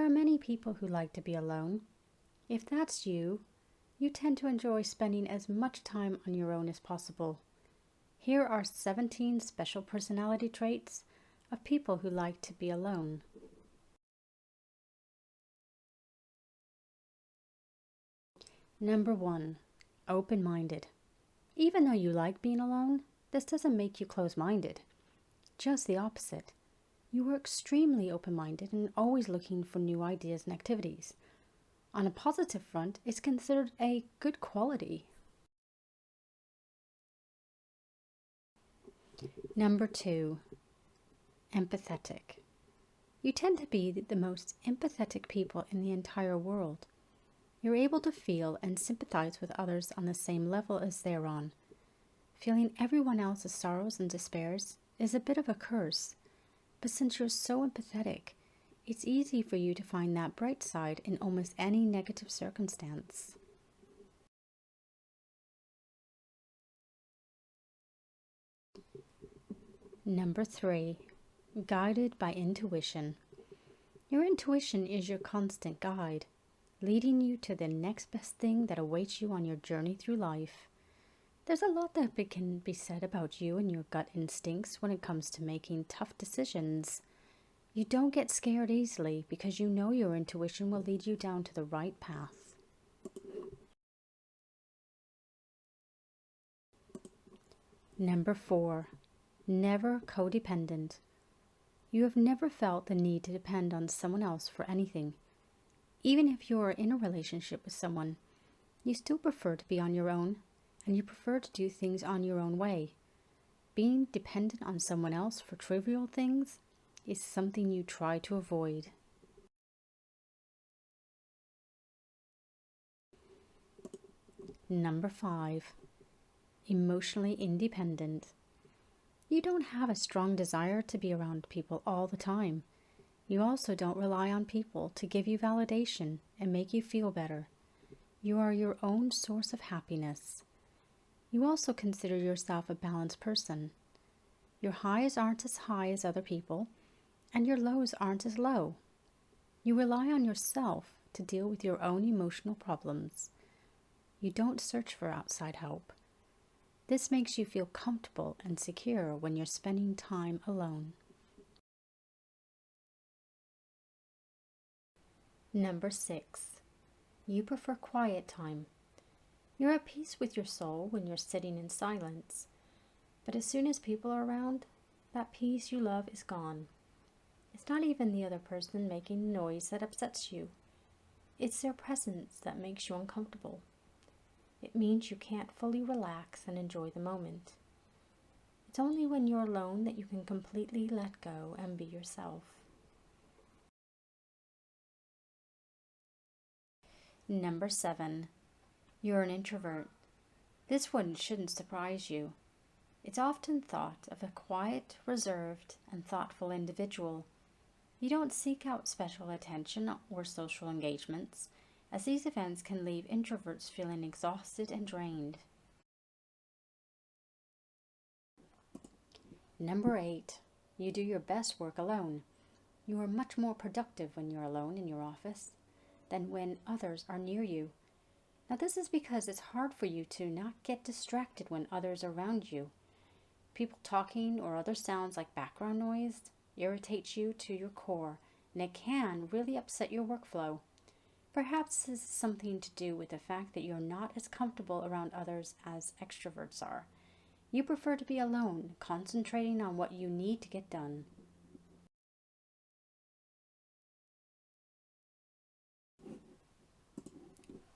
are many people who like to be alone. If that's you, you tend to enjoy spending as much time on your own as possible. Here are 17 special personality traits of people who like to be alone. Number 1. Open-minded. Even though you like being alone, this doesn't make you close-minded. Just the opposite. You are extremely open-minded and always looking for new ideas and activities. On a positive front, it's considered a good quality. Number 2. Empathetic. You tend to be the most empathetic people in the entire world. You're able to feel and sympathize with others on the same level as they're on. Feeling everyone else's sorrows and despairs is a bit of a curse, but since you're so empathetic, it's easy for you to find that bright side in almost any negative circumstance. Number 3. Guided by intuition. Your intuition is your constant guide, leading you to the next best thing that awaits you on your journey through life. There's a lot that can be said about you and your gut instincts when it comes to making tough decisions. You don't get scared easily because you know your intuition will lead you down to the right path. Number 4. Never codependent. You have never felt the need to depend on someone else for anything. Even if you are in a relationship with someone, you still prefer to be on your own, and you prefer to do things on your own way. Being dependent on someone else for trivial things is something you try to avoid. Number 5. Emotionally independent. You don't have a strong desire to be around people all the time. You also don't rely on people to give you validation and make you feel better. You are your own source of happiness. You also consider yourself a balanced person. Your highs aren't as high as other people, and your lows aren't as low. You rely on yourself to deal with your own emotional problems. You don't search for outside help. This makes you feel comfortable and secure when you're spending time alone. Number 6. You prefer quiet time. You're at peace with your soul when you're sitting in silence. But as soon as people are around, that peace you love is gone. It's not even the other person making noise that upsets you. It's their presence that makes you uncomfortable. It means you can't fully relax and enjoy the moment. It's only when you're alone that you can completely let go and be yourself. Number 7. You're an introvert. This one shouldn't surprise you. It's often thought of a quiet, reserved, and thoughtful individual. You don't seek out special attention or social engagements, as these events can leave introverts feeling exhausted and drained. Number 8. You do your best work alone. You are much more productive when you're alone in your office than when others are near you. Now this is because it's hard for you to not get distracted when others are around you. People talking or other sounds like background noise irritates you to your core, and it can really upset your workflow. Perhaps this is something to do with the fact that you're not as comfortable around others as extroverts are. You prefer to be alone, concentrating on what you need to get done.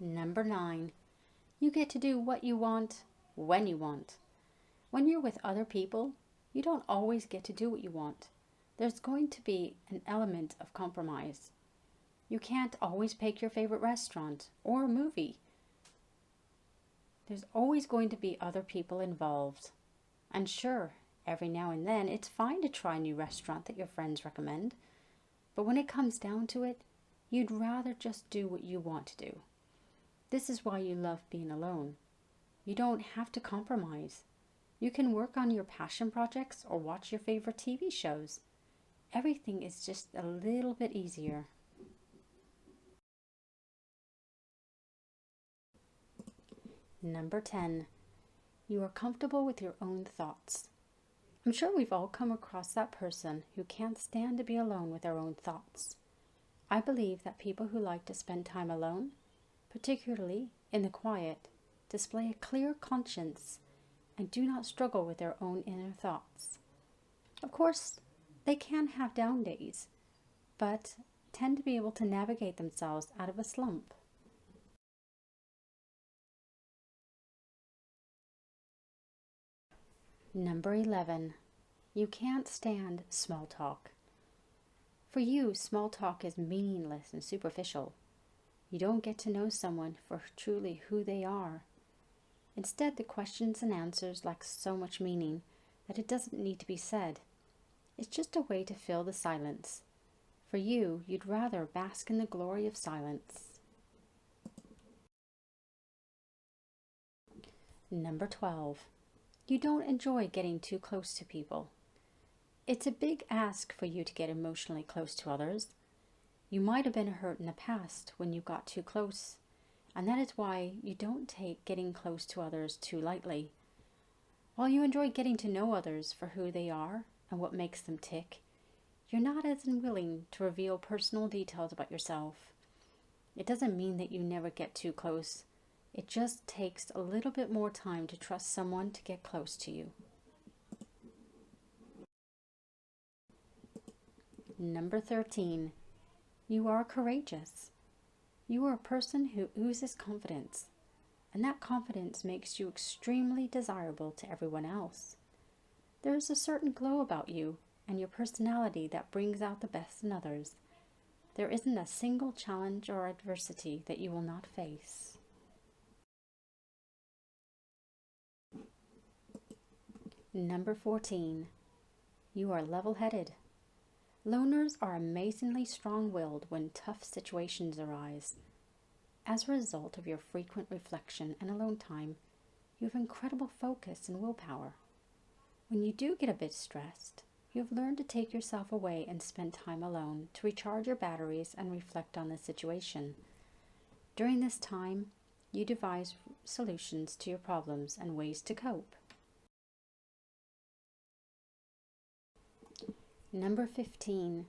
Number 9. You get to do what you want, when you want. When you're with other people, you don't always get to do what you want. There's going to be an element of compromise. You can't always pick your favorite restaurant or a movie. There's always going to be other people involved. And sure, every now and then it's fine to try a new restaurant that your friends recommend. But when it comes down to it, you'd rather just do what you want to do. This is why you love being alone. You don't have to compromise. You can work on your passion projects or watch your favorite TV shows. Everything is just a little bit easier. Number 10. You are comfortable with your own thoughts. I'm sure we've all come across that person who can't stand to be alone with their own thoughts. I believe that people who like to spend time alone, particularly in the quiet, display a clear conscience and do not struggle with their own inner thoughts. Of course, they can have down days, but tend to be able to navigate themselves out of a slump. Number 11. You can't stand small talk. For you, small talk is meaningless and superficial. You don't get to know someone for truly who they are. Instead, the questions and answers lack so much meaning that it doesn't need to be said. It's just a way to fill the silence. For you, you'd rather bask in the glory of silence. Number 12. You don't enjoy getting too close to people. It's a big ask for you to get emotionally close to others. You might have been hurt in the past when you got too close, and that is why you don't take getting close to others too lightly. While you enjoy getting to know others for who they are and what makes them tick, you're not as unwilling to reveal personal details about yourself. It doesn't mean that you never get too close. It just takes a little bit more time to trust someone to get close to you. Number 13. You are courageous. You are a person who oozes confidence, and that confidence makes you extremely desirable to everyone else. There is a certain glow about you and your personality that brings out the best in others. There isn't a single challenge or adversity that you will not face. Number 14. You are level-headed. Loners are amazingly strong-willed when tough situations arise. As a result of your frequent reflection and alone time, you have incredible focus and willpower. When you do get a bit stressed, you have learned to take yourself away and spend time alone to recharge your batteries and reflect on the situation. During this time, you devise solutions to your problems and ways to cope. Number 15.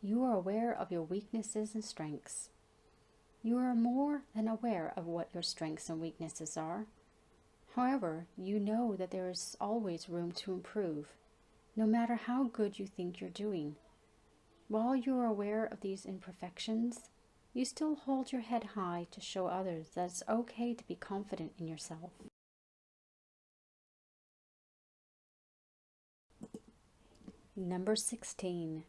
You are aware of your weaknesses and strengths. You are more than aware of what your strengths and weaknesses are. However, you know that there is always room to improve, no matter how good you think you're doing. While you are aware of these imperfections, you still hold your head high to show others that it's okay to be confident in yourself. Number 16.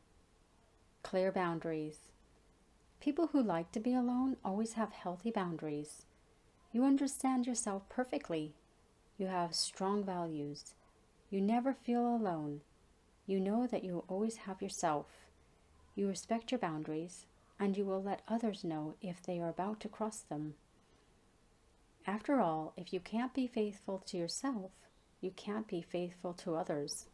Clear boundaries. People who like to be alone always have healthy boundaries. You understand yourself perfectly. You have strong values. You never feel alone. You know that you always have yourself. You respect your boundaries, and you will let others know if they are about to cross them. After all, if you can't be faithful to yourself, you can't be faithful to others.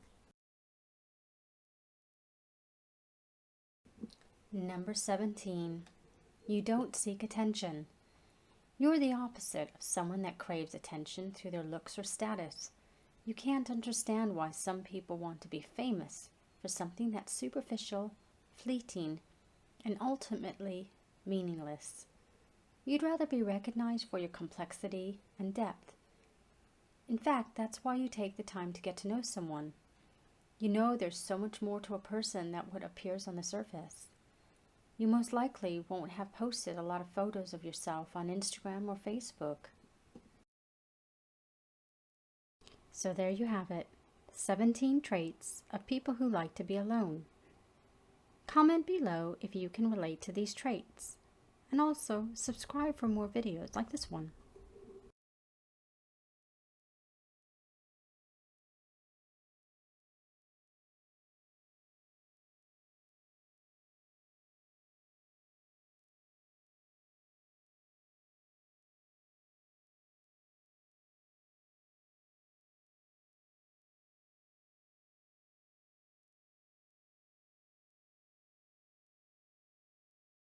Number 17. You don't seek attention. You're the opposite of someone that craves attention through their looks or status. You can't understand why some people want to be famous for something that's superficial, fleeting, and ultimately meaningless. You'd rather be recognized for your complexity and depth. In fact, that's why you take the time to get to know someone. You know there's so much more to a person than what appears on the surface. You most likely won't have posted a lot of photos of yourself on Instagram or Facebook. So there you have it, 17 traits of people who like to be alone. Comment below if you can relate to these traits, and also subscribe for more videos like this one.